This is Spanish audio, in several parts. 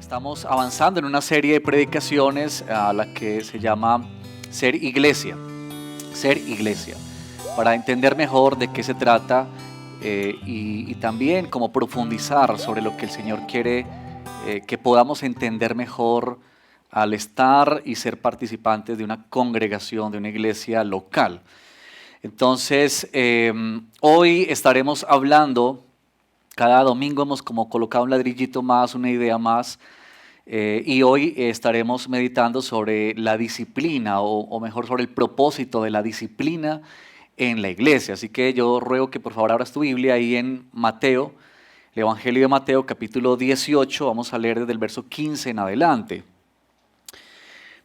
Estamos avanzando en una serie de predicaciones a la que se llama Ser Iglesia. Ser Iglesia. Para entender mejor de qué se trata y también como profundizar sobre lo que el Señor quiere que podamos entender mejor al estar y ser participantes de una congregación, de una iglesia local. Entonces, hoy estaremos hablando, cada domingo hemos como colocado un ladrillito más, una idea más, y hoy estaremos meditando sobre la disciplina, o mejor sobre el propósito de la disciplina en la iglesia. Así que yo ruego que por favor abras tu Biblia ahí en Mateo, el Evangelio de Mateo, capítulo 18, vamos a leer desde el verso 15 en adelante.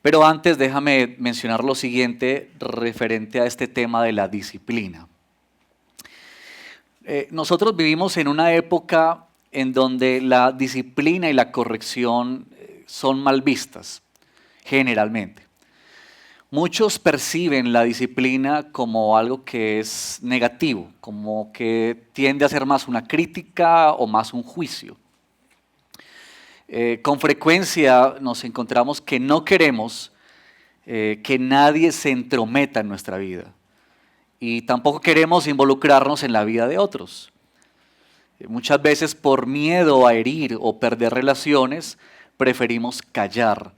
Pero antes déjame mencionar lo siguiente referente a este tema de la disciplina. Nosotros vivimos en una época en donde la disciplina y la corrección son mal vistas, generalmente. Muchos perciben la disciplina como algo que es negativo, como que tiende a ser más una crítica o más un juicio. Con frecuencia nos encontramos que no queremos que nadie se entrometa en nuestra vida y tampoco queremos involucrarnos en la vida de otros. Muchas veces por miedo a herir o perder relaciones preferimos callar.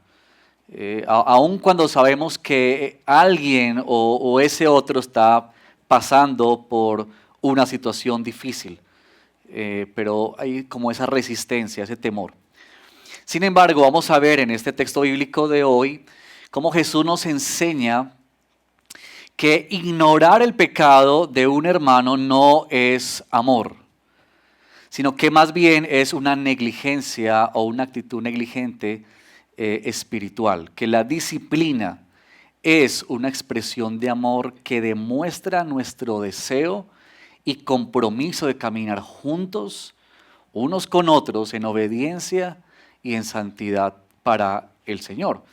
Aun cuando sabemos que alguien o ese otro está pasando por una situación difícil, pero hay como esa resistencia, ese temor. Sin embargo, vamos a ver en este texto bíblico de hoy cómo Jesús nos enseña que ignorar el pecado de un hermano no es amor, sino que más bien es una negligencia o una actitud negligente espiritual, que la disciplina es una expresión de amor que demuestra nuestro deseo y compromiso de caminar juntos, unos con otros, en obediencia y en santidad para el Señor.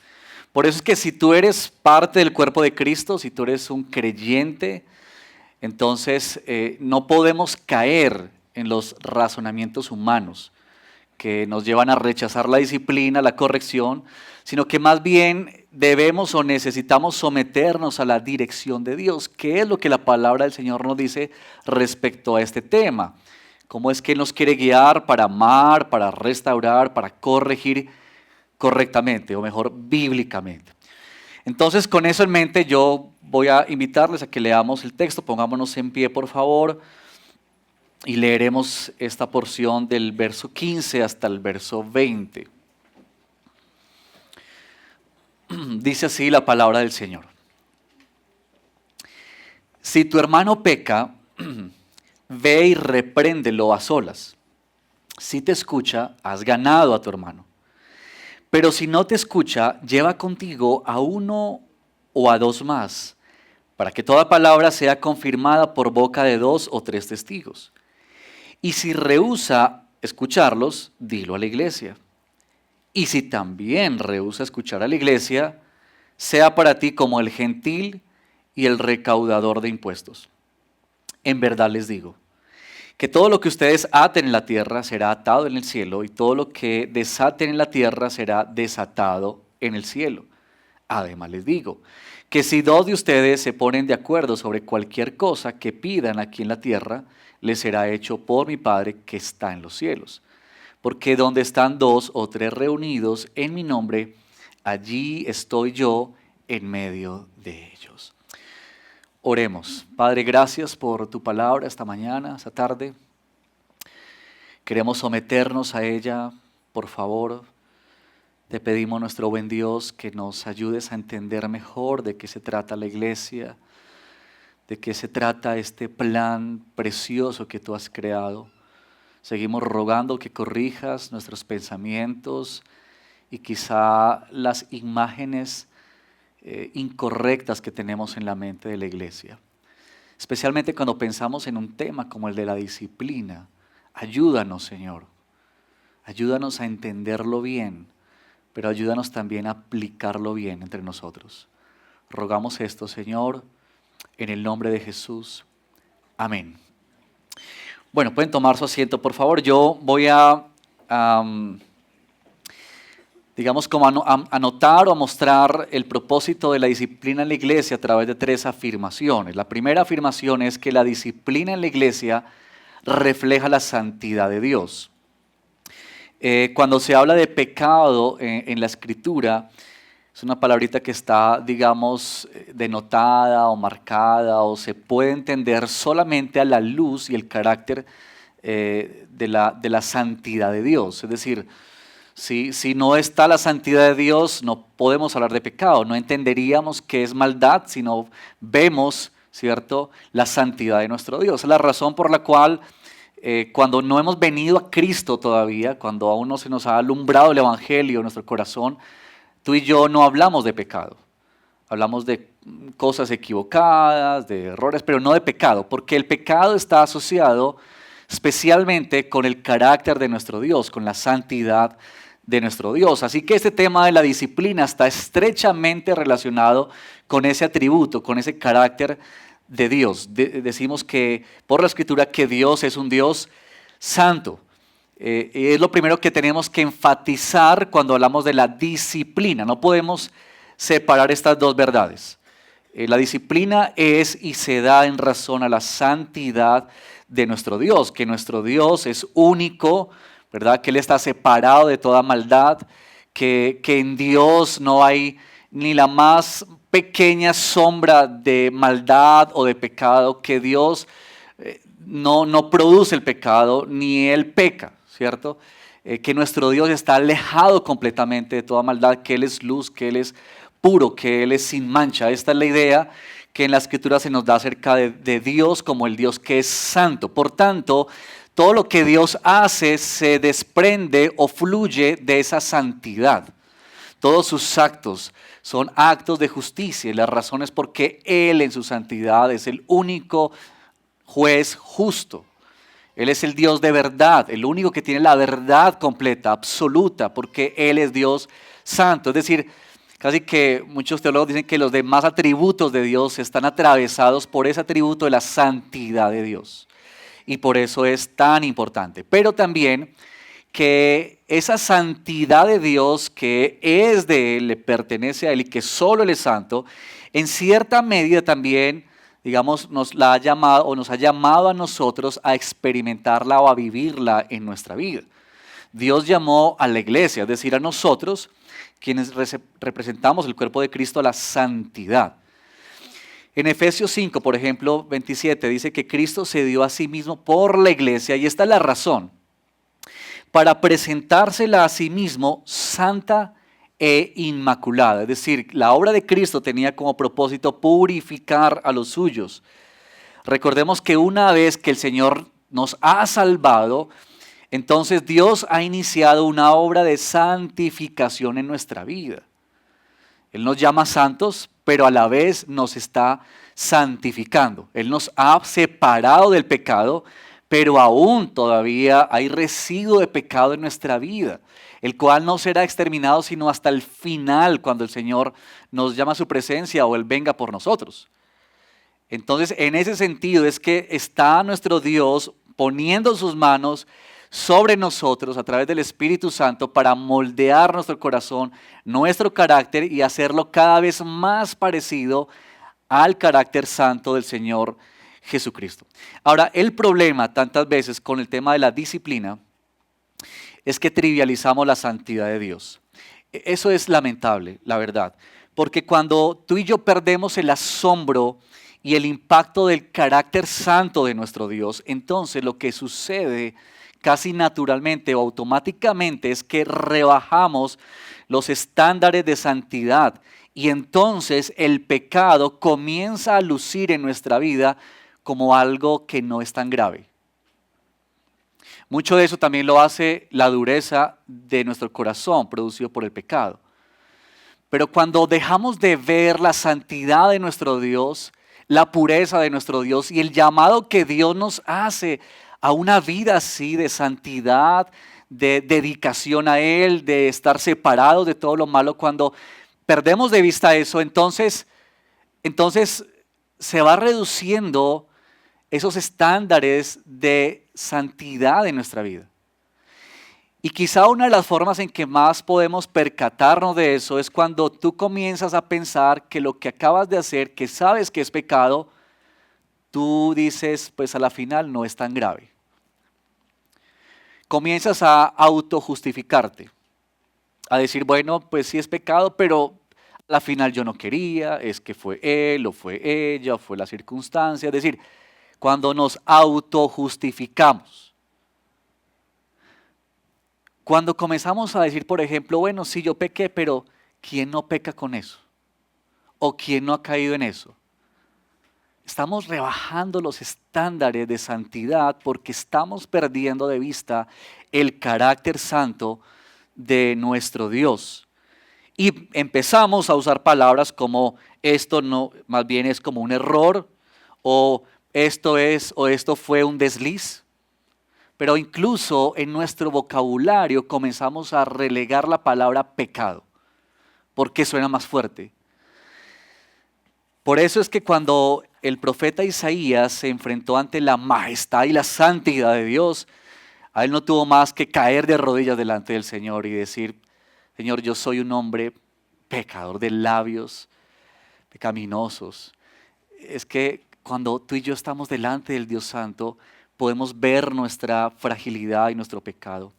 Por eso es que si tú eres parte del cuerpo de Cristo, si tú eres un creyente, entonces no podemos caer en los razonamientos humanos que nos llevan a rechazar la disciplina, la corrección, sino que más bien debemos o necesitamos someternos a la dirección de Dios. ¿Qué es lo que la palabra del Señor nos dice respecto a este tema? ¿Cómo es que Él nos quiere guiar para amar, para restaurar, para corregir correctamente, o mejor, bíblicamente? Entonces, con eso en mente, yo voy a invitarles a que leamos el texto. Pongámonos en pie, por favor, y leeremos esta porción del verso 15 hasta el verso 20. Dice así la palabra del Señor. Si tu hermano peca, ve y repréndelo a solas. Si te escucha, has ganado a tu hermano. Pero si no te escucha, lleva contigo a uno o a dos más, para que toda palabra sea confirmada por boca de 2 o 3 testigos. Y si rehúsa escucharlos, dilo a la iglesia. Y si también rehúsa escuchar a la iglesia, sea para ti como el gentil y el recaudador de impuestos. En verdad les digo, que todo lo que ustedes aten en la tierra será atado en el cielo, y todo lo que desaten en la tierra será desatado en el cielo. Además les digo, que si 2 de ustedes se ponen de acuerdo sobre cualquier cosa que pidan aquí en la tierra, les será hecho por mi Padre que está en los cielos. Porque donde están 2 o 3 reunidos en mi nombre, allí estoy yo en medio de ellos. Oremos. Padre, gracias por tu palabra esta mañana, esta tarde. Queremos someternos a ella, por favor. Te pedimos, nuestro buen Dios, que nos ayudes a entender mejor de qué se trata la iglesia, de qué se trata este plan precioso que tú has creado. Seguimos rogando que corrijas nuestros pensamientos y quizá las imágenes incorrectas que tenemos en la mente de la iglesia. Especialmente cuando pensamos en un tema como el de la disciplina. Ayúdanos, Señor. Ayúdanos a entenderlo bien, pero ayúdanos también a aplicarlo bien entre nosotros. Rogamos esto, Señor, en el nombre de Jesús. Amén. Bueno, pueden tomar su asiento, por favor. Yo voy a digamos, como anotar o a mostrar el propósito de la disciplina en la iglesia a través de 3 afirmaciones. La primera afirmación es que la disciplina en la iglesia refleja la santidad de Dios. Cuando se habla de pecado en la escritura, es una palabrita que está, digamos, denotada o marcada o se puede entender solamente a la luz y el carácter de la santidad de Dios. Es decir, si no está la santidad de Dios, no podemos hablar de pecado, no entenderíamos qué es maldad si no vemos, ¿cierto?, la santidad de nuestro Dios. Es la razón por la cual cuando no hemos venido a Cristo todavía, cuando aún no se nos ha alumbrado el Evangelio en nuestro corazón, tú y yo no hablamos de pecado. Hablamos de cosas equivocadas, de errores, pero no de pecado, porque el pecado está asociado especialmente con el carácter de nuestro Dios, con la santidad de nuestro Dios. Así que este tema de la disciplina está estrechamente relacionado con ese atributo, con ese carácter de Dios. Decimos que por la Escritura que Dios es un Dios santo. Es lo primero que tenemos que enfatizar cuando hablamos de la disciplina. No podemos separar estas dos verdades. La disciplina es y se da en razón a la santidad de nuestro Dios, que nuestro Dios es único, ¿verdad? Que Él está separado de toda maldad, que en Dios no hay ni la más pequeña sombra de maldad o de pecado, que Dios no produce el pecado, ni Él peca, ¿cierto? Que nuestro Dios está alejado completamente de toda maldad, que Él es luz, que Él es puro, que Él es sin mancha. Esta es la idea que en la Escritura se nos da acerca de Dios como el Dios que es santo. Por tanto, todo lo que Dios hace se desprende o fluye de esa santidad. Todos sus actos son actos de justicia y la razón es porque Él en su santidad es el único juez justo. Él es el Dios de verdad, el único que tiene la verdad completa, absoluta, porque Él es Dios santo. Es decir, casi que muchos teólogos dicen que los demás atributos de Dios están atravesados por ese atributo de la santidad de Dios. Y por eso es tan importante. Pero también que esa santidad de Dios que es de Él, le pertenece a Él y que solo Él es santo, en cierta medida también, digamos, nos la ha llamado o nos ha llamado a nosotros a experimentarla o a vivirla en nuestra vida. Dios llamó a la iglesia, es decir, a nosotros, quienes representamos el cuerpo de Cristo, a la santidad. En Efesios 5, por ejemplo, 27, dice que Cristo se dio a sí mismo por la iglesia y esta es la razón, para presentársela a sí mismo santa e inmaculada. Es decir, la obra de Cristo tenía como propósito purificar a los suyos. Recordemos que una vez que el Señor nos ha salvado, entonces Dios ha iniciado una obra de santificación en nuestra vida. Él nos llama santos, pero a la vez nos está santificando. Él nos ha separado del pecado, pero aún todavía hay residuo de pecado en nuestra vida, el cual no será exterminado sino hasta el final, cuando el Señor nos llama a su presencia o Él venga por nosotros. Entonces, en ese sentido es que está nuestro Dios poniendo sus manos sobre nosotros a través del Espíritu Santo para moldear nuestro corazón, nuestro carácter y hacerlo cada vez más parecido al carácter santo del Señor Jesucristo. Ahora, el problema tantas veces con el tema de la disciplina es que trivializamos la santidad de Dios. Eso es lamentable, la verdad, porque cuando tú y yo perdemos el asombro y el impacto del carácter santo de nuestro Dios, entonces lo que sucede casi naturalmente o automáticamente es que rebajamos los estándares de santidad y entonces el pecado comienza a lucir en nuestra vida como algo que no es tan grave. Mucho de eso también lo hace la dureza de nuestro corazón producido por el pecado. Pero cuando dejamos de ver la santidad de nuestro Dios, la pureza de nuestro Dios y el llamado que Dios nos hace a una vida así de santidad, de dedicación a Él, de estar separados de todo lo malo, cuando perdemos de vista eso, entonces se va reduciendo esos estándares de santidad en nuestra vida. Y quizá una de las formas en que más podemos percatarnos de eso es cuando tú comienzas a pensar que lo que acabas de hacer, que sabes que es pecado, tú dices, pues a la final no es tan grave. Comienzas a autojustificarte, a decir, bueno, pues sí es pecado, pero a la final yo no quería, es que fue él o fue ella o fue la circunstancia. Es decir, cuando nos autojustificamos. Cuando comenzamos a decir, por ejemplo, bueno, sí yo pequé, pero ¿quién no peca con eso? ¿O quién no ha caído en eso? Estamos rebajando los estándares de santidad porque estamos perdiendo de vista el carácter santo de nuestro Dios. Y empezamos a usar palabras como esto no, más bien es como un error, o esto es, o esto fue un desliz. Pero incluso en nuestro vocabulario comenzamos a relegar la palabra pecado, porque suena más fuerte. Por eso es que cuando el profeta Isaías se enfrentó ante la majestad y la santidad de Dios, a él no tuvo más que caer de rodillas delante del Señor y decir, Señor, yo soy un hombre pecador de labios pecaminosos. Es que cuando tú y yo estamos delante del Dios Santo, podemos ver nuestra fragilidad y nuestro pecado.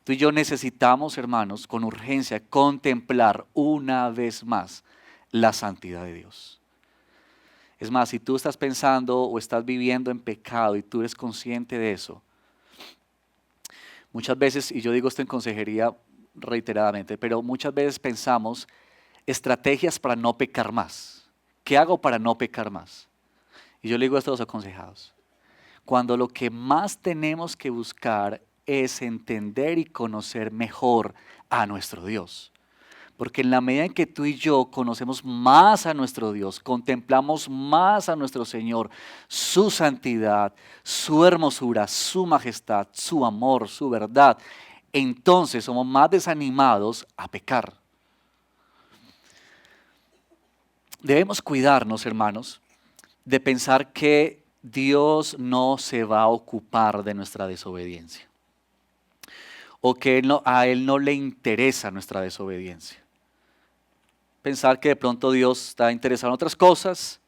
Tú y yo necesitamos, hermanos, con urgencia, contemplar una vez más la santidad de Dios. Es más, si tú estás pensando o estás viviendo en pecado y tú eres consciente de eso, muchas veces, y yo digo esto en consejería reiteradamente, pero muchas veces pensamos estrategias para no pecar más. ¿Qué hago para no pecar más? Y yo le digo esto a los aconsejados. Cuando lo que más tenemos que buscar es entender y conocer mejor a nuestro Dios. Porque en la medida en que tú y yo conocemos más a nuestro Dios, contemplamos más a nuestro Señor, su santidad, su hermosura, su majestad, su amor, su verdad, entonces somos más desanimados a pecar. Debemos cuidarnos, hermanos, de pensar que Dios no se va a ocupar de nuestra desobediencia o que a Él no le interesa nuestra desobediencia. Pensar que de pronto Dios está interesado en otras cosas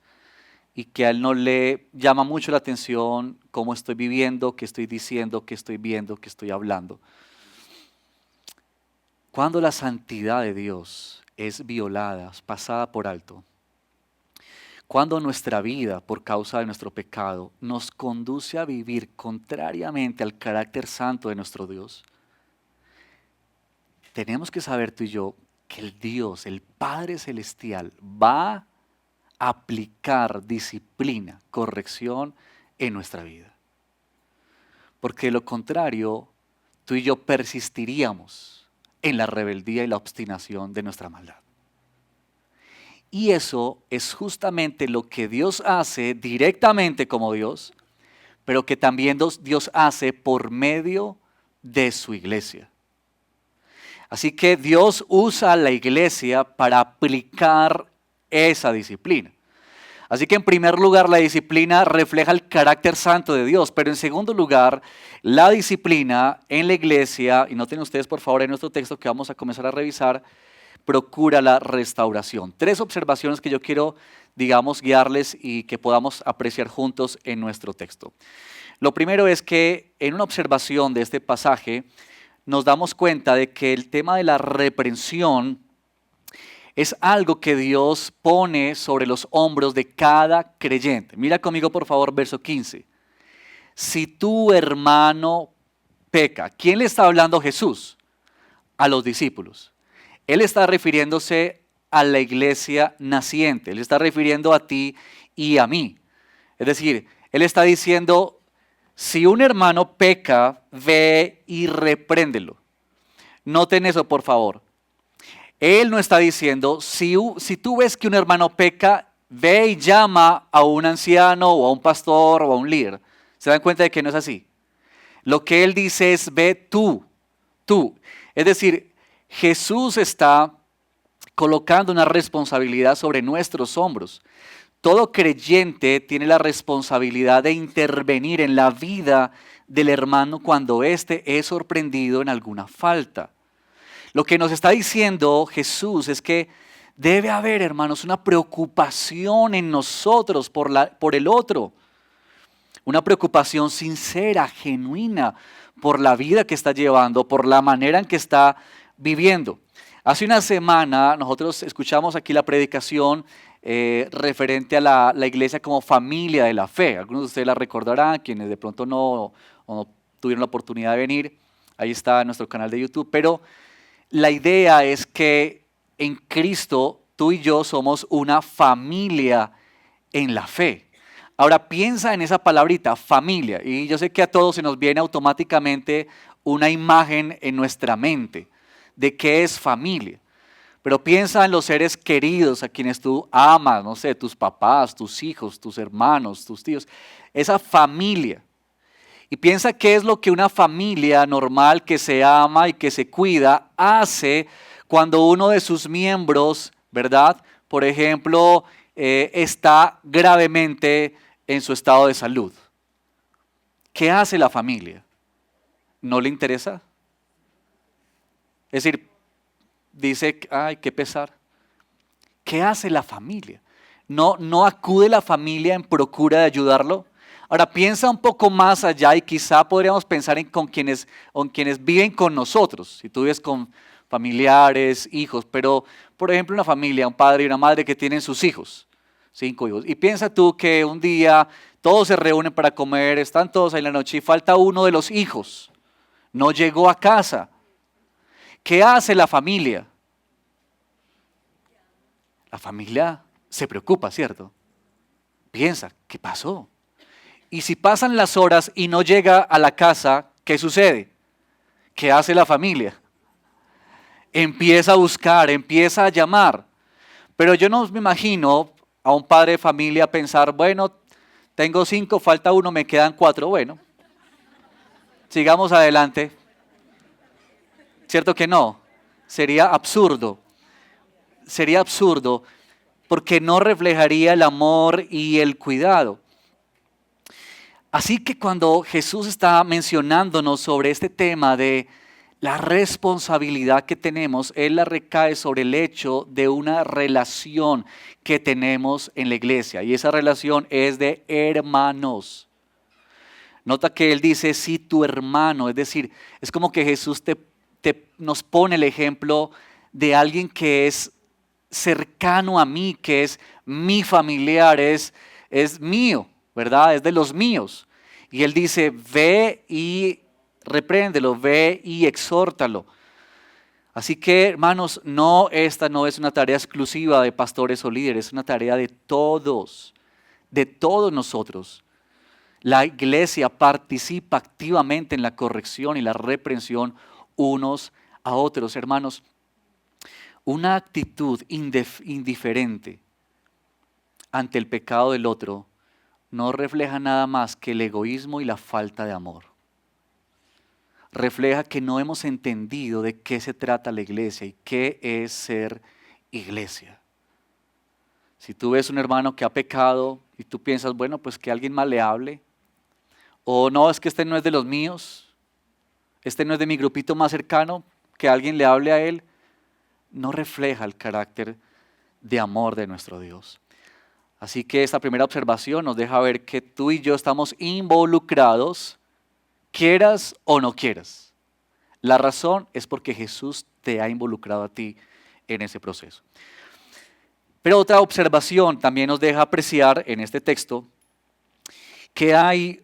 y que a Él no le llama mucho la atención cómo estoy viviendo, qué estoy diciendo, qué estoy viendo, qué estoy hablando. Cuando la santidad de Dios es violada, es pasada por alto, cuando nuestra vida, por causa de nuestro pecado, nos conduce a vivir contrariamente al carácter santo de nuestro Dios, tenemos que saber tú y yo que el Dios, el Padre Celestial, va a aplicar disciplina, corrección en nuestra vida. Porque de lo contrario, tú y yo persistiríamos en la rebeldía y la obstinación de nuestra maldad. Y eso es justamente lo que Dios hace directamente como Dios, pero que también Dios hace por medio de su iglesia. Así que Dios usa a la iglesia para aplicar esa disciplina. Así que en primer lugar la disciplina refleja el carácter santo de Dios, pero en segundo lugar la disciplina en la iglesia, y noten ustedes por favor en nuestro texto que vamos a comenzar a revisar, procura la restauración. 3 observaciones que yo quiero, digamos, guiarles y que podamos apreciar juntos en nuestro texto. Lo primero es que en una observación de este pasaje nos damos cuenta de que el tema de la reprensión es algo que Dios pone sobre los hombros de cada creyente. Mira conmigo por favor verso 15. Si tu hermano peca, ¿quién le está hablando Jesús? A los discípulos. Él está refiriéndose a la iglesia naciente, él está refiriendo a ti y a mí. Es decir, él está diciendo, si un hermano peca, ve y repréndelo. Noten eso, por favor. Él no está diciendo, si tú ves que un hermano peca, ve y llama a un anciano o a un pastor o a un líder. ¿Se dan cuenta de que no es así? Lo que él dice es, ve tú. Es decir, Jesús está colocando una responsabilidad sobre nuestros hombros. todo creyente tiene la responsabilidad de intervenir en la vida del hermano cuando éste es sorprendido en alguna falta. Lo que nos está diciendo Jesús es que debe haber, hermanos, una preocupación en nosotros por el otro. Una preocupación sincera, genuina, por la vida que está llevando, por la manera en que está viviendo. Hace una semana nosotros escuchamos aquí la predicación referente a la iglesia como familia de la fe. Algunos de ustedes la recordarán, quienes de pronto no tuvieron la oportunidad de venir. Ahí está en nuestro canal de YouTube. Pero la idea es que en Cristo tú y yo somos una familia en la fe. Ahora piensa en esa palabrita, familia, y yo sé que a todos se nos viene automáticamente una imagen en nuestra mente de qué es familia. Pero piensa en los seres queridos a quienes tú amas, no sé, tus papás, tus hijos, tus hermanos, tus tíos, esa familia. Y piensa qué es lo que una familia normal que se ama y que se cuida hace cuando uno de sus miembros, ¿verdad? Por ejemplo, está gravemente en su estado de salud. ¿Qué hace la familia? ¿No le interesa? Es decir, dice, ay, qué pesar. ¿Qué hace la familia? ¿No acude la familia en procura de ayudarlo? Ahora piensa un poco más allá y quizá podríamos pensar con quienes viven con nosotros. Si tú vives con familiares, hijos, pero por ejemplo una familia, un padre y una madre que tienen sus hijos. 5 hijos. Y piensa tú que un día todos se reúnen para comer, están todos ahí en la noche y falta uno de los hijos. No llegó a casa. ¿Qué hace la familia? La familia se preocupa, ¿cierto? Piensa, ¿qué pasó? Y si pasan las horas y no llega a la casa, ¿qué sucede? ¿Qué hace la familia? Empieza a buscar, empieza a llamar. Pero yo no me imagino a un padre de familia pensar, bueno, tengo 5, falta 1, me quedan 4, bueno, sigamos adelante. ¿Cierto que no? Sería absurdo porque no reflejaría el amor y el cuidado. Así que cuando Jesús está mencionándonos sobre este tema de la responsabilidad que tenemos, Él la recae sobre el hecho de una relación que tenemos en la iglesia. Y esa relación es de hermanos. Nota que Él dice, si tu hermano, es decir, es como que Jesús nos pone el ejemplo de alguien que es cercano a mí, que es mi familiar, es mío, ¿verdad? Es de los míos. Y Él dice, ve y repréndelo, ve y exhórtalo. Así que, hermanos, esta no es una tarea exclusiva de pastores o líderes, es una tarea de todos nosotros. La iglesia participa activamente en la corrección y la reprensión unos a otros. Hermanos, una actitud indiferente ante el pecado del otro no refleja nada más que el egoísmo y la falta de amor. Refleja que no hemos entendido de qué se trata la iglesia y qué es ser iglesia. Si tú ves un hermano que ha pecado y tú piensas, bueno, pues que alguien más le hable, o no, es que este no es de los míos, este no es de mi grupito más cercano, que alguien le hable a él, no refleja el carácter de amor de nuestro Dios. Así que esta primera observación nos deja ver que tú y yo estamos involucrados, quieras o no quieras. La razón es porque Jesús te ha involucrado a ti en ese proceso. Pero otra observación también nos deja apreciar en este texto que hay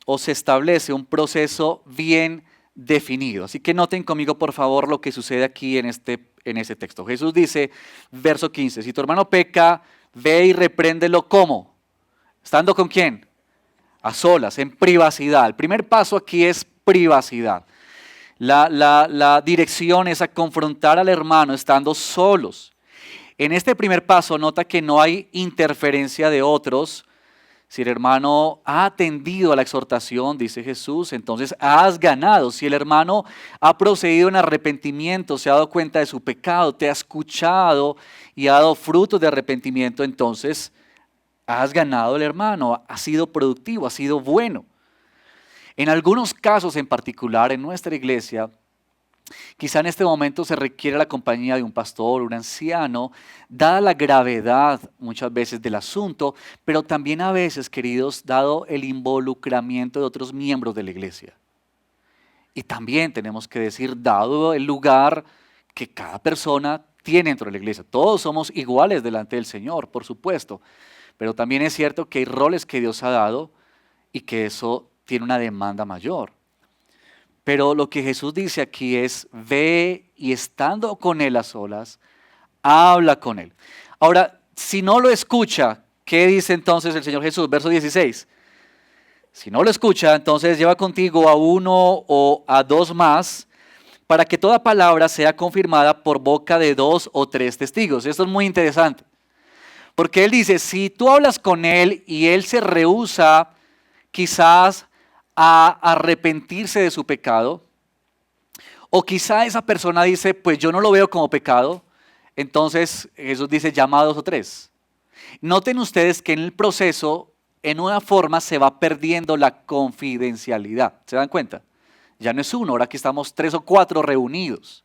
o se establece un proceso bien definido. Así que noten conmigo por favor lo que sucede aquí en este texto. Jesús dice, verso 15, si tu hermano peca, ve y repréndelo ¿cómo? ¿Estando con quién? A solas, en privacidad. El primer paso aquí es privacidad. La dirección es a confrontar al hermano estando solos. En este primer paso nota que no hay interferencia de otros. Si el hermano ha atendido a la exhortación, dice Jesús, entonces has ganado. Si el hermano ha procedido en arrepentimiento, se ha dado cuenta de su pecado, te ha escuchado y ha dado frutos de arrepentimiento, entonces has ganado al hermano, has sido productivo, has sido bueno. En algunos casos en particular en nuestra iglesia, quizá en este momento se requiere la compañía de un pastor, un anciano, dada la gravedad muchas veces del asunto, pero también a veces, queridos, dado el involucramiento de otros miembros de la iglesia. Y también tenemos que decir, dado el lugar que cada persona tiene dentro de la iglesia. Todos somos iguales delante del Señor, por supuesto, pero también es cierto que hay roles que Dios ha dado y que eso tiene una demanda mayor. Pero lo que Jesús dice aquí es, ve y estando con Él a solas, habla con Él. Ahora, si no lo escucha, ¿qué dice entonces el Señor Jesús? Verso 16. Si no lo escucha, entonces lleva contigo a uno o a dos más, para que toda palabra sea confirmada por boca de dos o tres testigos. Esto es muy interesante. Porque Él dice, si tú hablas con Él y Él se rehúsa quizás a arrepentirse de su pecado, o quizá esa persona dice, pues yo no lo veo como pecado, entonces Jesús dice, llama a dos o tres. Noten ustedes que en el proceso, en una forma, se va perdiendo la confidencialidad. ¿Se dan cuenta? Ya no es uno, ahora aquí estamos 3 o 4 reunidos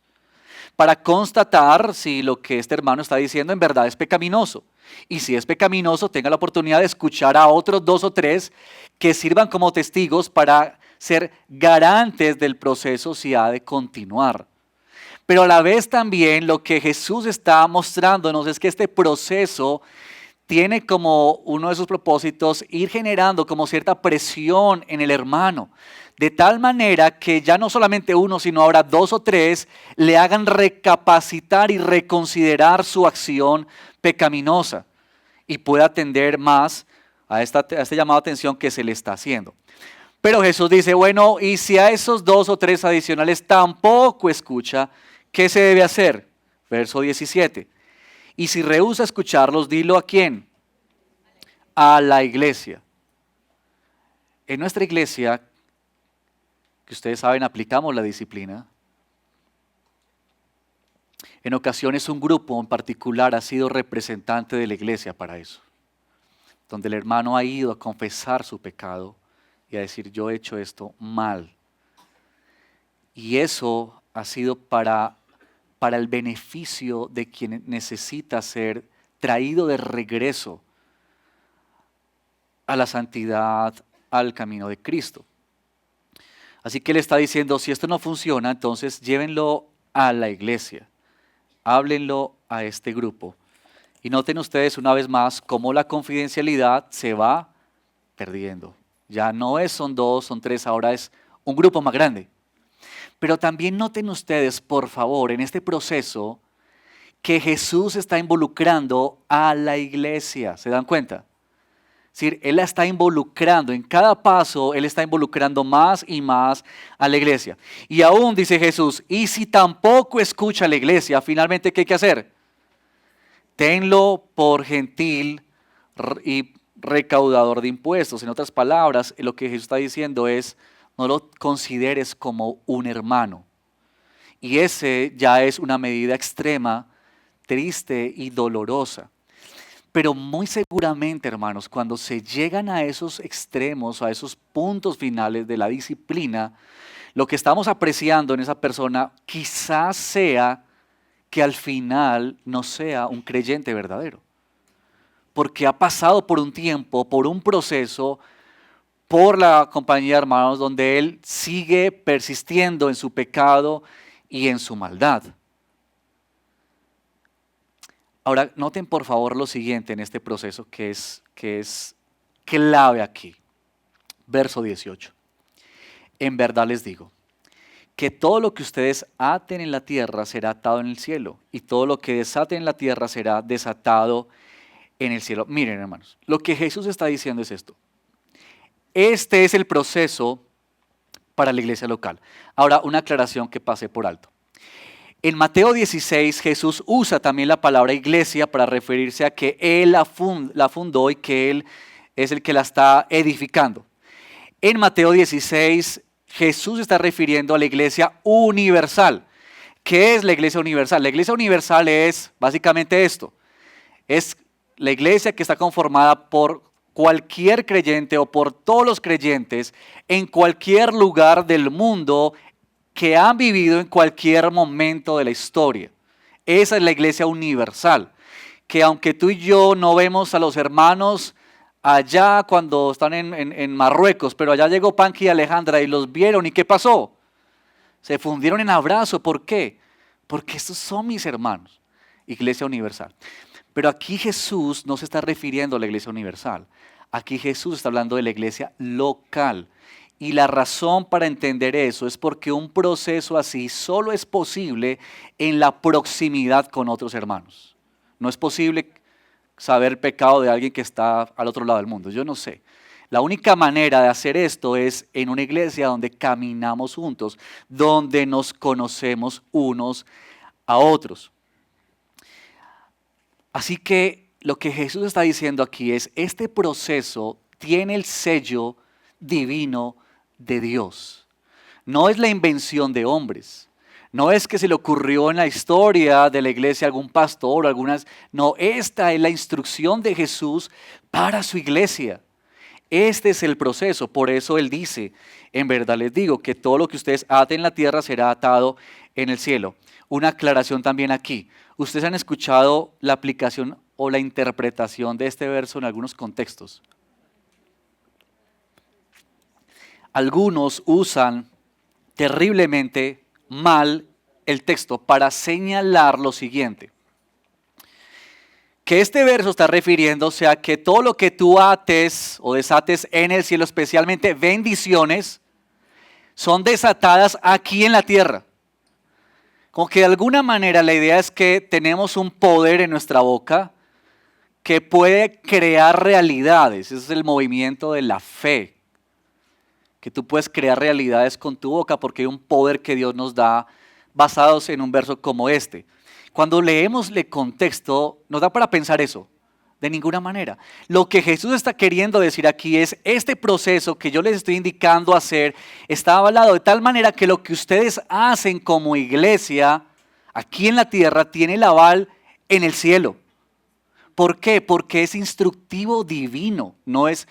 para constatar si lo que este hermano está diciendo en verdad es pecaminoso. Y si es pecaminoso, tenga la oportunidad de escuchar a otros 2 o 3 que sirvan como testigos para ser garantes del proceso si ha de continuar. Pero a la vez también lo que Jesús está mostrándonos es que este proceso tiene como uno de sus propósitos ir generando como cierta presión en el hermano, de tal manera que ya no solamente uno, sino ahora 2 o 3 le hagan recapacitar y reconsiderar su acción pecaminosa y pueda atender más a este llamado de atención que se le está haciendo. Pero Jesús dice, bueno, y si a esos 2 o 3 adicionales tampoco escucha, ¿qué se debe hacer? Verso 17. Y si rehúsa escucharlos, dilo ¿a quién? A la iglesia. En nuestra iglesia, que ustedes saben, aplicamos la disciplina. En ocasiones un grupo en particular ha sido representante de la iglesia para eso, donde el hermano ha ido a confesar su pecado y a decir, yo he hecho esto mal. Y eso ha sido para el beneficio de quien necesita ser traído de regreso a la santidad, al camino de Cristo. Así que él está diciendo, si esto no funciona, entonces llévenlo a la iglesia, háblenlo a este grupo. Y noten ustedes una vez más cómo la confidencialidad se va perdiendo. Ya no son 2, son 3, ahora es un grupo más grande. Pero también noten ustedes, por favor, en este proceso, que Jesús está involucrando a la iglesia. ¿Se dan cuenta? Es decir, Él la está involucrando, en cada paso Él está involucrando más y más a la iglesia. Y aún dice Jesús, y si tampoco escucha a la iglesia, finalmente ¿qué hay que hacer? Tenlo por gentil y recaudador de impuestos. En otras palabras, lo que Jesús está diciendo es, no lo consideres como un hermano. Y ese ya es una medida extrema, triste y dolorosa. Pero muy seguramente, hermanos, cuando se llegan a esos extremos, a esos puntos finales de la disciplina, lo que estamos apreciando en esa persona quizás sea que al final no sea un creyente verdadero. Porque ha pasado por un tiempo, por un proceso, por la compañía de hermanos, donde él sigue persistiendo en su pecado y en su maldad. Ahora, noten por favor lo siguiente en este proceso que es clave aquí. Verso 18. En verdad les digo, que todo lo que ustedes aten en la tierra será atado en el cielo, y todo lo que desaten en la tierra será desatado en el cielo. Miren, hermanos, lo que Jesús está diciendo es esto. Este es el proceso para la iglesia local. Ahora, una aclaración que pasé por alto. En Mateo 16, Jesús usa también la palabra iglesia para referirse a que Él la fundó y que Él es el que la está edificando. En Mateo 16, Jesús está refiriendo a la iglesia universal. ¿Qué es la iglesia universal? La iglesia universal es básicamente esto. Es la iglesia que está conformada por cualquier creyente o por todos los creyentes en cualquier lugar del mundo que han vivido en cualquier momento de la historia. Esa es la iglesia universal, que aunque tú y yo no vemos a los hermanos allá cuando están en Marruecos, pero allá llegó Panky y Alejandra y los vieron, ¿y qué pasó? Se fundieron en abrazo. ¿Por qué? Porque estos son mis hermanos. Iglesia universal. Pero aquí Jesús no se está refiriendo a la iglesia universal. Aquí Jesús está hablando de la iglesia local. Y la razón para entender eso es porque un proceso así solo es posible en la proximidad con otros hermanos. No es posible saber el pecado de alguien que está al otro lado del mundo. Yo no sé. La única manera de hacer esto es en una iglesia donde caminamos juntos, donde nos conocemos unos a otros. Así que lo que Jesús está diciendo aquí es, este proceso tiene el sello divino de Dios. No es la invención de hombres. No es que se le ocurrió en la historia de la iglesia algún pastor o algunas. No, esta es la instrucción de Jesús para su iglesia. Este es el proceso. Por eso Él dice, en verdad les digo que todo lo que ustedes aten en la tierra será atado en el cielo. Una aclaración también aquí. Ustedes han escuchado la aplicación o la interpretación de este verso en algunos contextos. Algunos usan terriblemente mal el texto para señalar lo siguiente. Que este verso está refiriéndose a que todo lo que tú ates o desates en el cielo, especialmente bendiciones, son desatadas aquí en la tierra. Como que de alguna manera la idea es que tenemos un poder en nuestra boca que puede crear realidades. Ese es el movimiento de la fe. Que tú puedes crear realidades con tu boca porque hay un poder que Dios nos da basados en un verso como este. Cuando leemos el contexto, nos da para pensar eso. De ninguna manera. Lo que Jesús está queriendo decir aquí es, este proceso que yo les estoy indicando hacer está avalado de tal manera que lo que ustedes hacen como iglesia aquí en la tierra tiene el aval en el cielo. ¿Por qué? Porque es instructivo divino, no es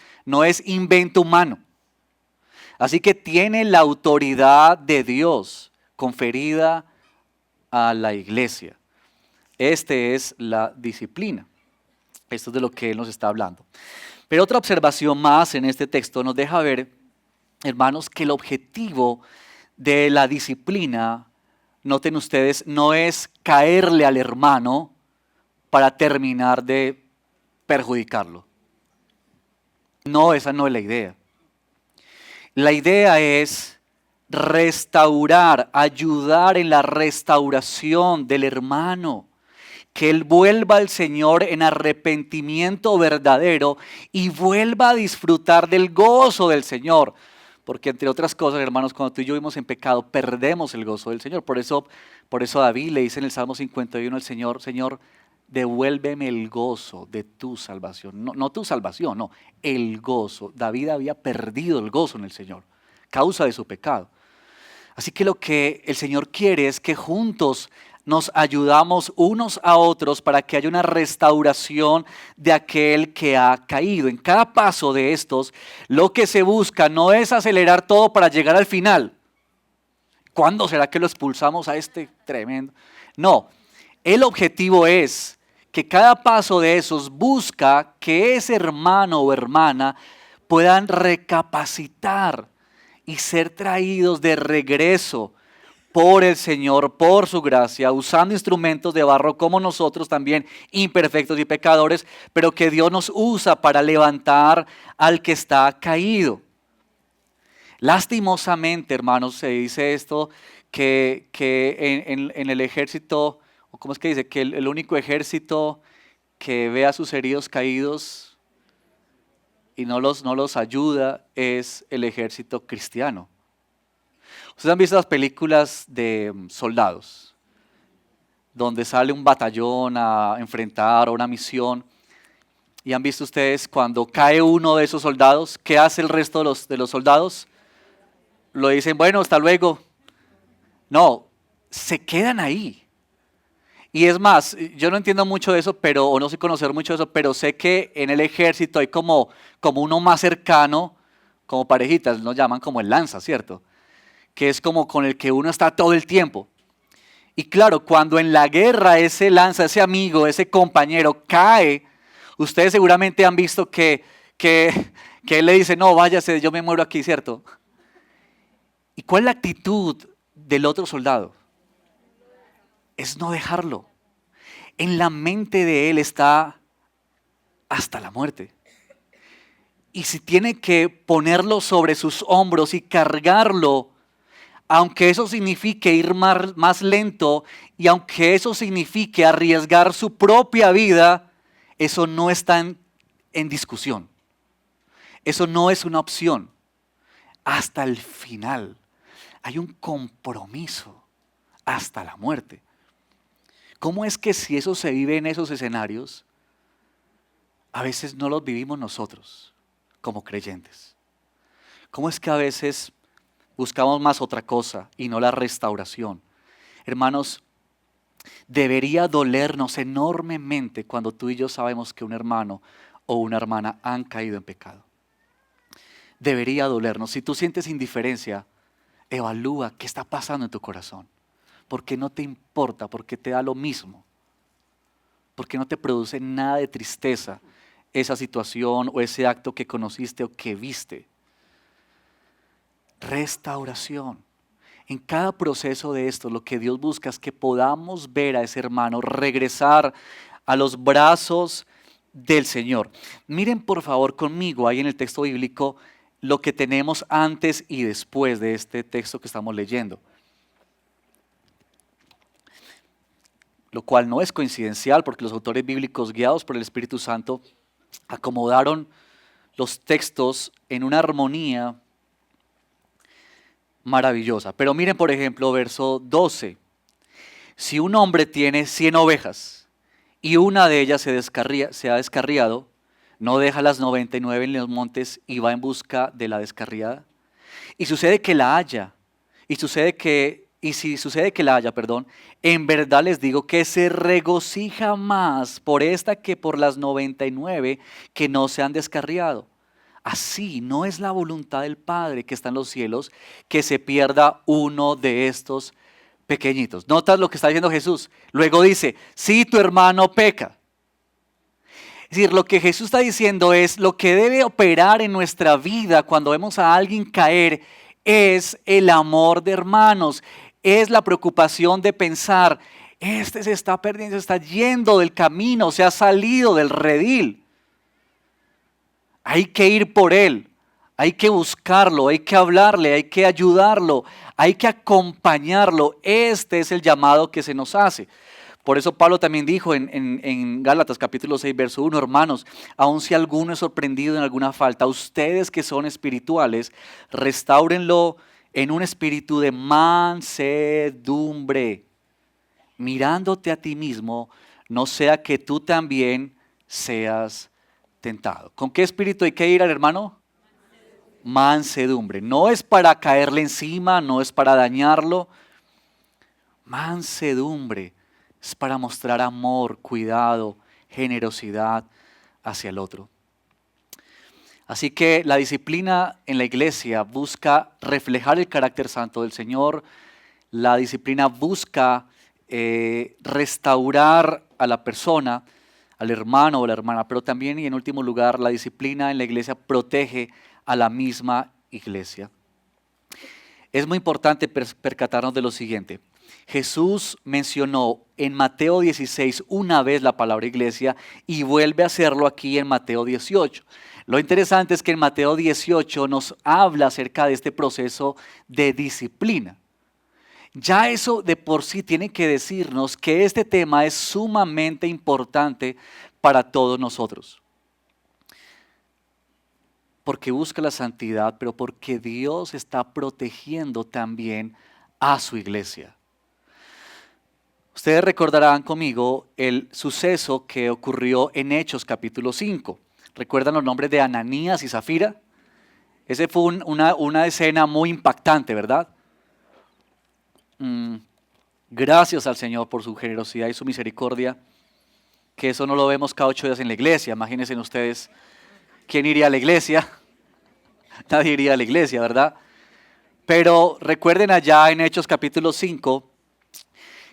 invento humano. Así que tiene la autoridad de Dios conferida a la iglesia. Esta es la disciplina. Esto es de lo que Él nos está hablando. Pero otra observación más en este texto nos deja ver, hermanos, que el objetivo de la disciplina, noten ustedes, no es caerle al hermano para terminar de perjudicarlo. No, esa no es la idea. La idea es restaurar, ayudar en la restauración del hermano. Que él vuelva al Señor en arrepentimiento verdadero y vuelva a disfrutar del gozo del Señor. Porque entre otras cosas, hermanos, cuando tú y yo vivimos en pecado, perdemos el gozo del Señor. Por eso David le dice en el Salmo 51 al Señor, Señor, devuélveme el gozo de tu salvación. No tu salvación, no, el gozo. David había perdido el gozo en el Señor, causa de su pecado. Así que lo que el Señor quiere es que juntos nos ayudamos unos a otros para que haya una restauración de aquel que ha caído. En cada paso de estos, lo que se busca no es acelerar todo para llegar al final. ¿Cuándo será que lo expulsamos a este tremendo? No, el objetivo es que cada paso de esos busca que ese hermano o hermana puedan recapacitar y ser traídos de regreso por el Señor, por su gracia, usando instrumentos de barro como nosotros también, imperfectos y pecadores, pero que Dios nos usa para levantar al que está caído. Lastimosamente, hermanos, se dice esto, que en el ejército, ¿cómo es que dice? Que el único ejército que ve a sus heridos caídos y no los ayuda es el ejército cristiano. Ustedes han visto las películas de soldados, donde sale un batallón a enfrentar una misión, y han visto ustedes cuando cae uno de esos soldados, ¿qué hace el resto de los soldados? Lo dicen, bueno, hasta luego. No, se quedan ahí. Y es más, yo no entiendo mucho de eso, pero, o no sé conocer mucho de eso, pero sé que en el ejército hay como uno más cercano, como parejitas, nos llaman como el lanza, ¿cierto? Que es como con el que uno está todo el tiempo. Y claro, cuando en la guerra ese lanza, ese amigo, ese compañero cae, ustedes seguramente han visto que él le dice, no, váyase, yo me muero aquí, ¿cierto? ¿Y cuál es la actitud del otro soldado? Es no dejarlo. En la mente de él está hasta la muerte. Y si tiene que ponerlo sobre sus hombros y cargarlo, aunque eso signifique ir más lento y aunque eso signifique arriesgar su propia vida, eso no está en discusión. Eso no es una opción. Hasta el final hay un compromiso hasta la muerte. ¿Cómo es que si eso se vive en esos escenarios, a veces no los vivimos nosotros como creyentes? ¿Cómo es que a veces buscamos más otra cosa y no la restauración? Hermanos, debería dolernos enormemente cuando tú y yo sabemos que un hermano o una hermana han caído en pecado. Debería dolernos. Si tú sientes indiferencia, evalúa qué está pasando en tu corazón. ¿Por qué no te importa? ¿Por qué te da lo mismo? ¿Por qué no te produce nada de tristeza esa situación o ese acto que conociste o que viste? Restauración. En cada proceso de esto, lo que Dios busca es que podamos ver a ese hermano regresar a los brazos del Señor. Miren por favor conmigo ahí en el texto bíblico lo que tenemos antes y después de este texto que estamos leyendo. Lo cual no es coincidencial porque los autores bíblicos guiados por el Espíritu Santo acomodaron los textos en una armonía maravillosa. Pero miren por ejemplo verso 12. Si un hombre tiene 100 ovejas y una de ellas se ha descarriado, ¿no deja las 99 en los montes y va en busca de la descarriada? Y sucede que la haya, y si sucede que la haya, perdón, en verdad les digo que se regocija más por esta que por las 99 que no se han descarriado. Así no es la voluntad del Padre que está en los cielos que se pierda uno de estos pequeñitos. ¿Notas lo que está diciendo Jesús? Luego dice, si tu hermano peca. Es decir, lo que Jesús está diciendo es lo que debe operar en nuestra vida cuando vemos a alguien caer es el amor de hermanos, es la preocupación de pensar, este se está perdiendo, se está yendo del camino, se ha salido del redil. Hay que ir por él, hay que buscarlo, hay que hablarle, hay que ayudarlo, hay que acompañarlo. Este es el llamado que se nos hace. Por eso Pablo también dijo en Gálatas capítulo 6, verso 1, hermanos, aun si alguno es sorprendido en alguna falta, ustedes que son espirituales, restáurenlo en un espíritu de mansedumbre, mirándote a ti mismo, no sea que tú también seas tentado. ¿Con qué espíritu hay que ir al hermano? Mansedumbre. No es para caerle encima, no es para dañarlo. Mansedumbre. Es para mostrar amor, cuidado, generosidad hacia el otro. Así que la disciplina en la iglesia busca reflejar el carácter santo del Señor. La disciplina busca restaurar a la persona, al hermano o la hermana, pero también y en último lugar la disciplina en la iglesia protege a la misma iglesia. Es muy importante percatarnos de lo siguiente. Jesús mencionó en Mateo 16 una vez la palabra iglesia y vuelve a hacerlo aquí en Mateo 18. Lo interesante es que en Mateo 18 nos habla acerca de este proceso de disciplina. Ya eso de por sí tiene que decirnos que este tema es sumamente importante para todos nosotros. Porque busca la santidad, pero porque Dios está protegiendo también a su iglesia. Ustedes recordarán conmigo el suceso que ocurrió en Hechos capítulo 5. ¿Recuerdan los nombres de Ananías y Zafira? Ese fue una escena muy impactante, ¿verdad? Gracias al Señor por su generosidad y su misericordia, que eso no lo vemos cada 8 días en la iglesia. Imagínense ustedes, ¿quién iría a la iglesia? Nadie iría a la iglesia, ¿verdad? Pero recuerden allá en Hechos capítulo 5,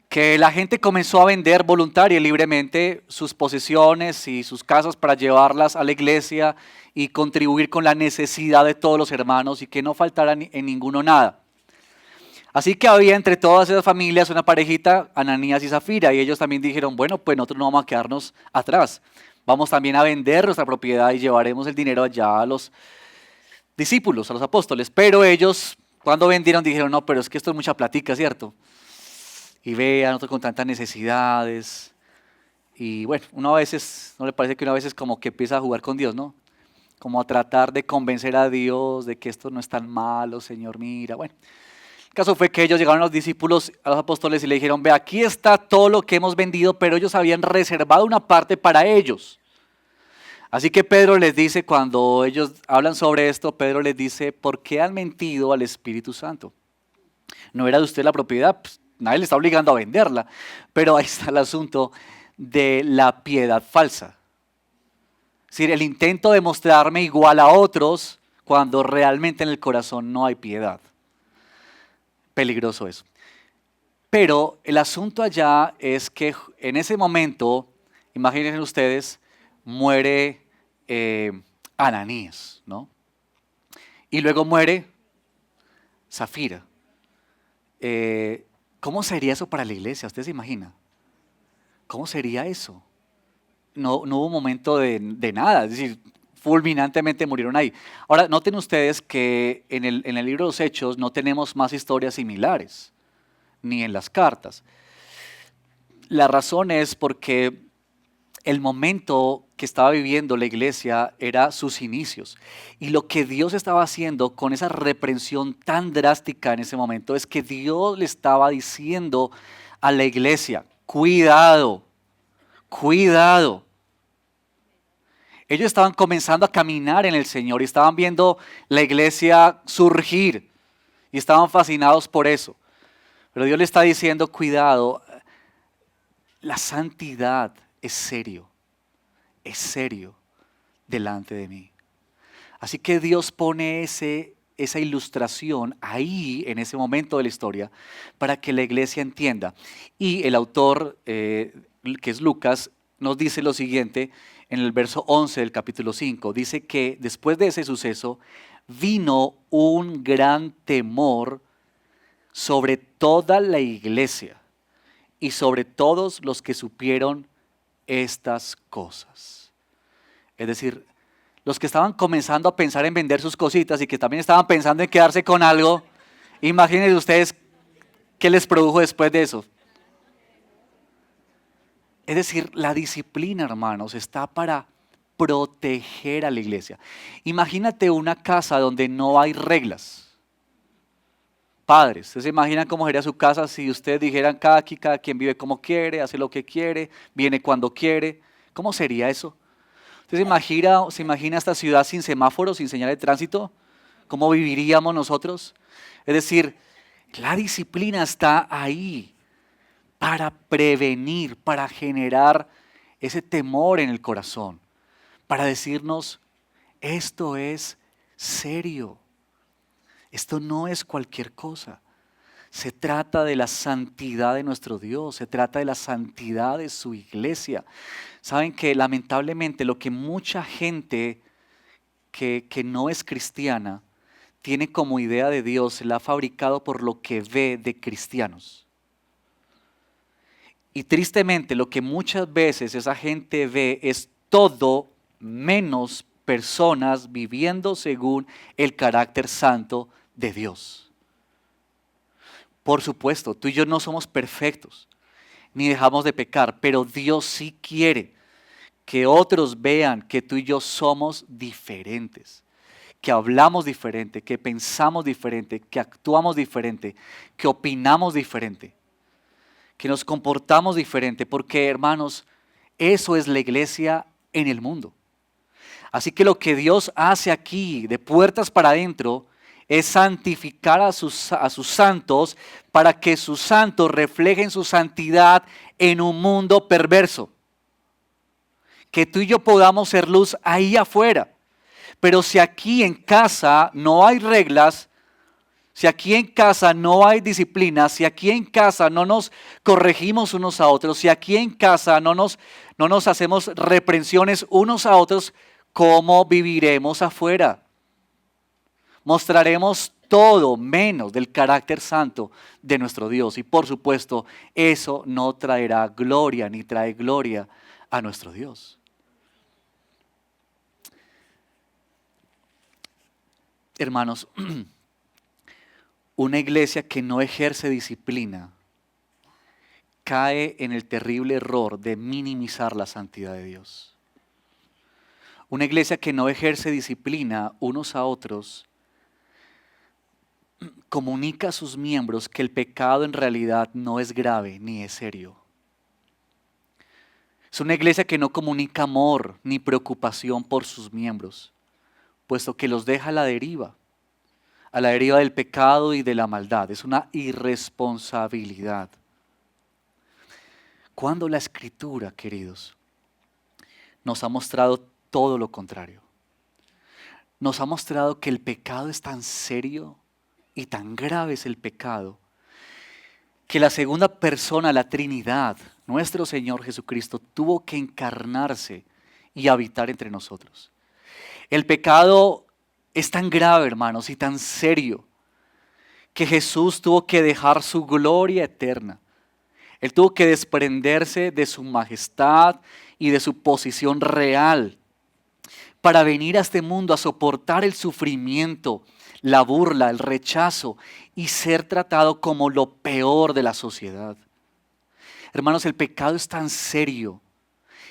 que la gente comenzó a vender voluntaria y libremente sus posesiones y sus casas para llevarlas a la iglesia y contribuir con la necesidad de todos los hermanos y que no faltara en ninguno nada. Así que había entre todas esas familias una parejita, Ananías y Zafira, y ellos también dijeron, bueno, pues nosotros no vamos a quedarnos atrás, vamos también a vender nuestra propiedad y llevaremos el dinero allá a los discípulos, a los apóstoles. Pero ellos, cuando vendieron, dijeron, no, pero es que esto es mucha platica, ¿cierto? Y vean, nosotros con tantas necesidades. Y bueno, uno a veces, ¿no le parece que uno a veces como que empieza a jugar con Dios, no? Como a tratar de convencer a Dios de que esto no es tan malo, Señor, mira. Bueno, el caso fue que ellos llegaron a los discípulos, a los apóstoles y le dijeron, ve, aquí está todo lo que hemos vendido, pero ellos habían reservado una parte para ellos. Así que Pedro les dice, cuando ellos hablan sobre esto, Pedro les dice, ¿por qué han mentido al Espíritu Santo? ¿No era de usted la propiedad? Pues, nadie le está obligando a venderla, pero ahí está el asunto de la piedad falsa. Es decir, el intento de mostrarme igual a otros cuando realmente en el corazón no hay piedad. Peligroso eso. Pero el asunto allá es que en ese momento, imagínense ustedes, muere Ananías, ¿no? Y luego muere Zafira. ¿Cómo sería eso para la iglesia? ¿Usted se imagina? ¿Cómo sería eso? No hubo un momento de nada, es decir, fulminantemente murieron ahí. Ahora, noten ustedes que en el libro de los Hechos no tenemos más historias similares, ni en las cartas. La razón es porque el momento que estaba viviendo la iglesia era sus inicios. Y lo que Dios estaba haciendo con esa reprensión tan drástica en ese momento es que Dios le estaba diciendo a la iglesia, cuidado, cuidado. Ellos estaban comenzando a caminar en el Señor y estaban viendo la iglesia surgir y estaban fascinados por eso. Pero Dios le está diciendo, cuidado, la santidad es serio delante de mí. Así que Dios pone esa ilustración ahí, en ese momento de la historia, para que la iglesia entienda. Y el autor, que es Lucas, nos dice lo siguiente en el verso 11 del capítulo 5. Dice que después de ese suceso vino un gran temor sobre toda la iglesia y sobre todos los que supieron estas cosas. Es decir, los que estaban comenzando a pensar en vender sus cositas y que también estaban pensando en quedarse con algo, imagínense ustedes qué les produjo después de eso. Es decir, la disciplina, hermanos, está para proteger a la iglesia. Imagínate una casa donde no hay reglas. Padres, ¿ustedes se imaginan cómo sería su casa si ustedes dijeran cada quien vive como quiere, hace lo que quiere, viene cuando quiere? ¿Cómo sería eso? ¿Usted se imagina esta ciudad sin semáforos, sin señal de tránsito? ¿Cómo viviríamos nosotros? Es decir, la disciplina está ahí para prevenir, para generar ese temor en el corazón, para decirnos, esto es serio, esto no es cualquier cosa. Se trata de la santidad de nuestro Dios, se trata de la santidad de su iglesia. Saben que lamentablemente lo que mucha gente que no es cristiana tiene como idea de Dios, se la ha fabricado por lo que ve de cristianos. Y tristemente lo que muchas veces esa gente ve es todo menos personas viviendo según el carácter santo de Dios. Por supuesto, tú y yo no somos perfectos, ni dejamos de pecar, pero Dios sí quiere que otros vean que tú y yo somos diferentes, que hablamos diferente, que pensamos diferente, que actuamos diferente, que opinamos diferente, que nos comportamos diferente, porque hermanos, eso es la iglesia en el mundo. Así que lo que Dios hace aquí, de puertas para adentro, es santificar a sus santos para que sus santos reflejen su santidad en un mundo perverso. Que tú y yo podamos ser luz ahí afuera. Pero si aquí en casa no hay reglas, si aquí en casa no hay disciplina, si aquí en casa no nos corregimos unos a otros, si aquí en casa no nos hacemos reprensiones unos a otros, ¿cómo viviremos afuera? Mostraremos todo menos del carácter santo de nuestro Dios. Y por supuesto, eso no traerá gloria ni trae gloria a nuestro Dios. Hermanos, una iglesia que no ejerce disciplina cae en el terrible error de minimizar la santidad de Dios. Una iglesia que no ejerce disciplina unos a otros comunica a sus miembros que el pecado en realidad no es grave ni es serio. Es una iglesia que no comunica amor ni preocupación por sus miembros, puesto que los deja a la deriva del pecado y de la maldad. Es una irresponsabilidad. Cuando la Escritura, queridos, nos ha mostrado todo lo contrario. Nos ha mostrado que el pecado es tan serio y tan grave es el pecado, que la segunda persona, la Trinidad, nuestro Señor Jesucristo, tuvo que encarnarse y habitar entre nosotros. El pecado es tan grave, hermanos, y tan serio, que Jesús tuvo que dejar su gloria eterna. Él tuvo que desprenderse de su majestad y de su posición real para venir a este mundo a soportar el sufrimiento, la burla, el rechazo y ser tratado como lo peor de la sociedad. Hermanos, el pecado es tan serio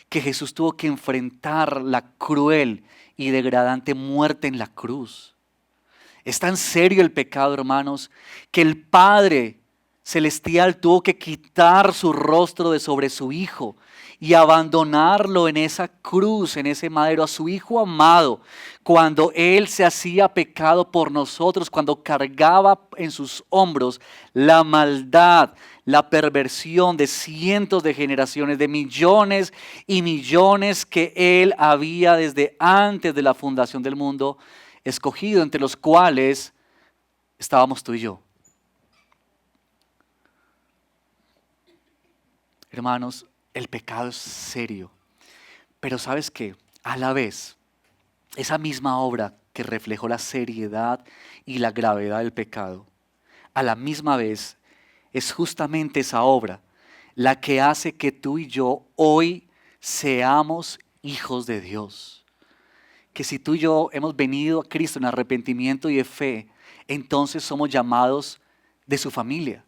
que Jesús tuvo que enfrentar la cruel y degradante muerte en la cruz. Es tan serio el pecado, hermanos, que el Padre Celestial tuvo que quitar su rostro de sobre su Hijo y abandonarlo en esa cruz, en ese madero, a su Hijo amado, cuando Él se hacía pecado por nosotros, cuando cargaba en sus hombros la maldad, la perversión de cientos de generaciones, de millones y millones que Él había desde antes de la fundación del mundo escogido, entre los cuales estábamos tú y yo. Hermanos, el pecado es serio, pero ¿sabes qué? A la vez, esa misma obra que reflejó la seriedad y la gravedad del pecado, a la misma vez es justamente esa obra la que hace que tú y yo hoy seamos hijos de Dios. Que si tú y yo hemos venido a Cristo en arrepentimiento y de fe, entonces somos llamados de su familia.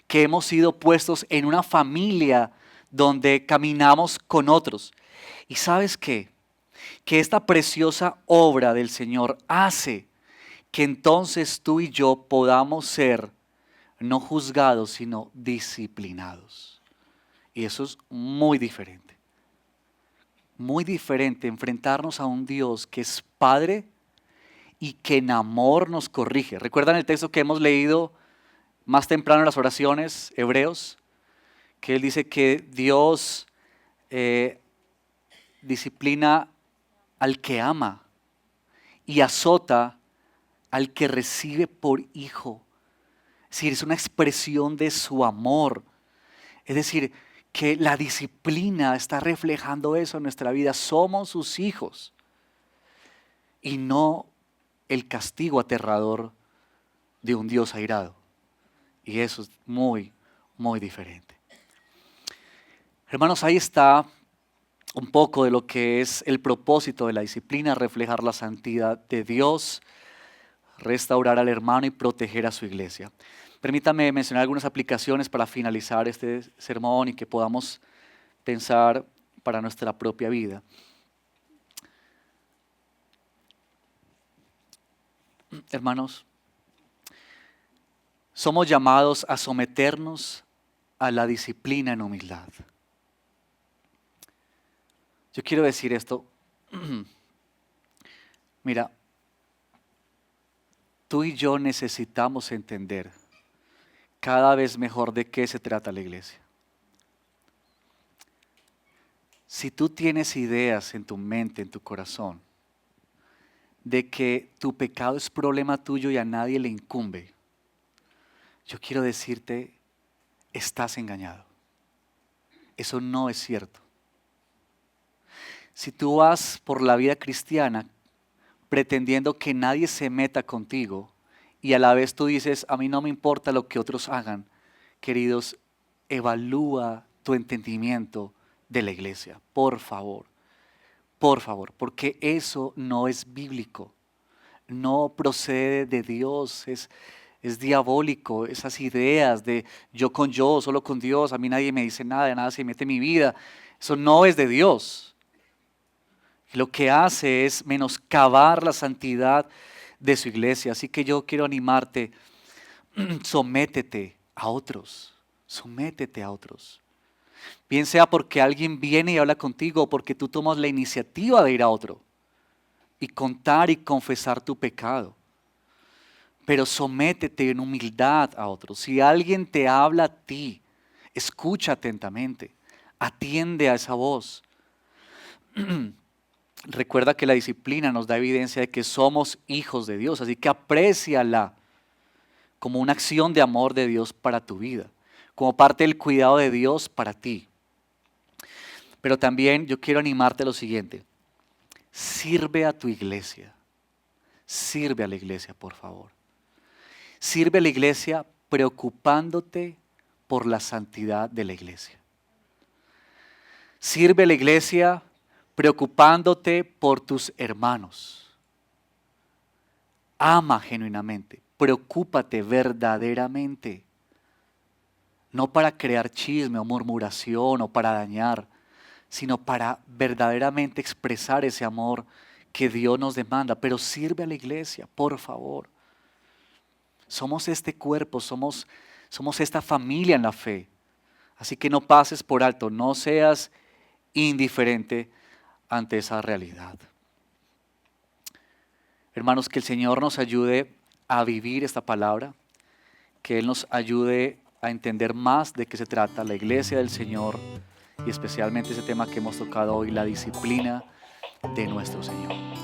Que hemos sido puestos en una familia donde caminamos con otros. ¿Y sabes qué? Que esta preciosa obra del Señor hace que entonces tú y yo podamos ser no juzgados, sino disciplinados. Y eso es muy diferente. Muy diferente enfrentarnos a un Dios que es Padre y que en amor nos corrige. ¿Recuerdan el texto que hemos leído más temprano en las oraciones, Hebreos? Que él dice que Dios disciplina al que ama y azota al que recibe por hijo. Es decir, es una expresión de su amor. Es decir, que la disciplina está reflejando eso en nuestra vida. Somos sus hijos y no el castigo aterrador de un Dios airado. Y eso es muy, muy diferente. Hermanos, ahí está un poco de lo que es el propósito de la disciplina: reflejar la santidad de Dios, restaurar al hermano y proteger a su iglesia. Permítame mencionar algunas aplicaciones para finalizar este sermón y que podamos pensar para nuestra propia vida. Hermanos, somos llamados a someternos a la disciplina en humildad. Yo quiero decir esto. Mira, tú y yo necesitamos entender cada vez mejor de qué se trata la iglesia. Si tú tienes ideas en tu mente, en tu corazón, de que tu pecado es problema tuyo y a nadie le incumbe, yo quiero decirte, estás engañado. Eso no es cierto. Si tú vas por la vida cristiana pretendiendo que nadie se meta contigo y a la vez tú dices, a mí no me importa lo que otros hagan, queridos, evalúa tu entendimiento de la iglesia, por favor, porque eso no es bíblico, no procede de Dios, es diabólico, esas ideas de yo, solo con Dios, a mí nadie me dice nada, nada se mete en mi vida, eso no es de Dios. Lo que hace es menoscabar la santidad de su iglesia. Así que yo quiero animarte, sométete a otros, sométete a otros. Bien sea porque alguien viene y habla contigo o porque tú tomas la iniciativa de ir a otro y contar y confesar tu pecado. Pero sométete en humildad a otros. Si alguien te habla a ti, escucha atentamente, atiende a esa voz. Recuerda que la disciplina nos da evidencia de que somos hijos de Dios, así que apréciala como una acción de amor de Dios para tu vida, como parte del cuidado de Dios para ti. Pero también yo quiero animarte a lo siguiente, sirve a tu iglesia, sirve a la iglesia, por favor. Sirve a la iglesia preocupándote por la santidad de la iglesia. Sirve a la iglesia preocupándote por tus hermanos. Ama genuinamente, preocúpate verdaderamente. No para crear chisme o murmuración o para dañar, sino para verdaderamente expresar ese amor que Dios nos demanda. Pero sirve a la iglesia, por favor. Somos este cuerpo, somos esta familia en la fe. Así que no pases por alto, no seas indiferente ante esa realidad. Hermanos, que el Señor nos ayude a vivir esta palabra, que Él nos ayude a entender más de qué se trata la iglesia del Señor y especialmente ese tema que hemos tocado hoy, la disciplina de nuestro Señor.